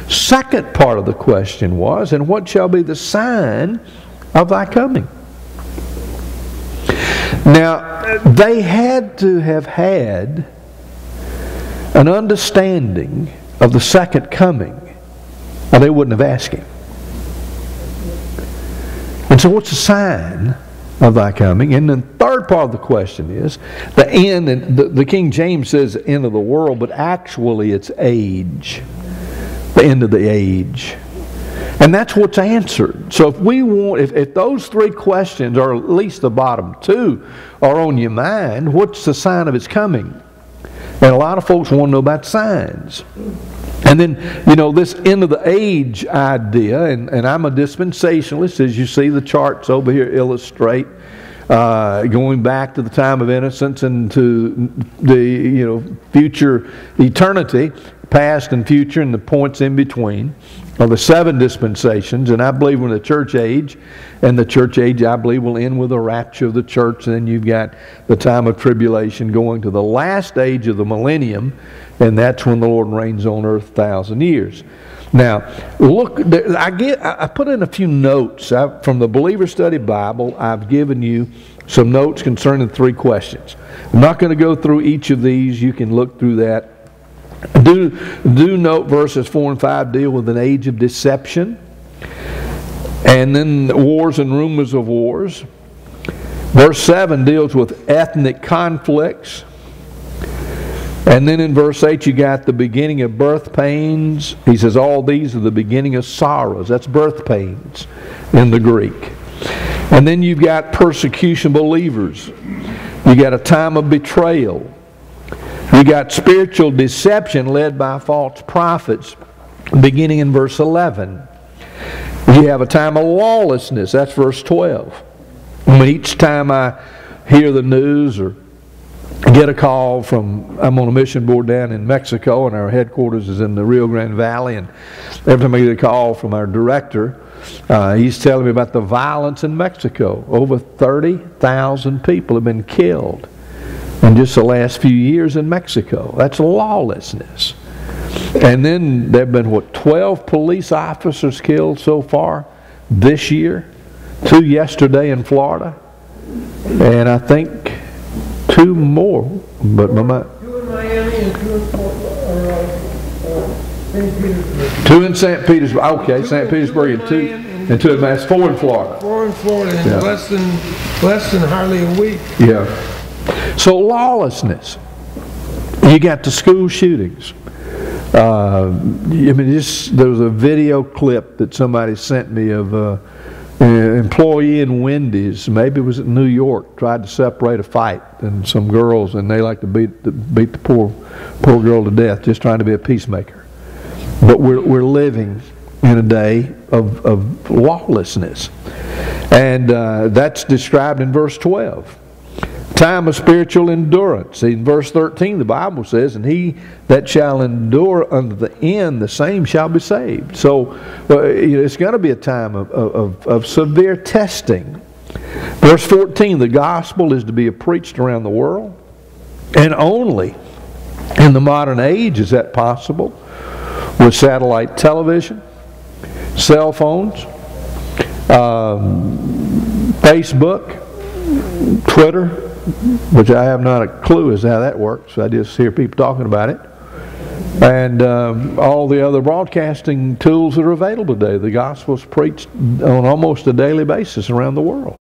second part of the question was, and what shall be the sign of thy coming? Now, they had to have had an understanding of the second coming, or they wouldn't have asked him. And so what's the sign of thy coming? And the third part of the question is the end, and the King James says the end of the world, but actually it's age. The end of the age. And that's what's answered. So if we want, if those three questions, or at least the bottom two, are on your mind, what's the sign of its coming? And a lot of folks want to know about signs. And then, this end of the age idea, and I'm a dispensationalist, as you see the charts over here illustrate, going back to the time of innocence and to the, future eternity, past and future, and the points in between, are the 7 dispensations. And I believe we're in the church age, and the church age, I believe, will end with the rapture of the church. And then you've got the time of tribulation going to the last age of the millennium, and that's when the Lord reigns on earth 1,000 years. Now, look, I put in a few notes from the Believer Study Bible. I've given you some notes concerning 3 questions. I'm not going to go through each of these. You can look through that. Do note verses 4 and 5 deal with an age of deception. And then wars and rumors of wars. Verse 7 deals with ethnic conflicts. And then in verse 8 you got the beginning of birth pains. He says all these are the beginning of sorrows. That's birth pains in the Greek. And then you've got persecution of believers. You got a time of betrayal. You got spiritual deception led by false prophets, beginning in verse 11. You have a time of lawlessness. That's verse 12. Each time I hear the news or get a call from, I'm on a mission board down in Mexico, and our headquarters is in the Rio Grande Valley, and every time I get a call from our director, he's telling me about the violence in Mexico. Over 30,000 people have been killed in just the last few years in Mexico. That's lawlessness. And then there have been, 12 police officers killed so far this year? 2 yesterday in Florida. And I think 2 more. But 2 in Miami and 2 in St. Petersburg. 2 in St. Petersburg. Okay, St. Petersburg and 2 in Miami. 4 in Florida. 4 in Florida in less than hardly a week. Yeah. So lawlessness. You got the school shootings. There was a video clip that somebody sent me of an employee in Wendy's, maybe it was in New York, tried to separate a fight, and some girls, and they like to beat the poor girl to death, just trying to be a peacemaker. But we're living in a day of lawlessness, and that's described in verse 12. Time of spiritual endurance. In verse 13 the Bible says, and he that shall endure unto the end, the same shall be saved. So it's going to be a time of severe testing. Verse 14, the gospel is to be preached around the world, and only in the modern age is that possible, with satellite television, cell phones, Facebook, Twitter, which I have not a clue as to how that works. I just hear people talking about it. And all the other broadcasting tools that are available today. The gospel is preached on almost a daily basis around the world.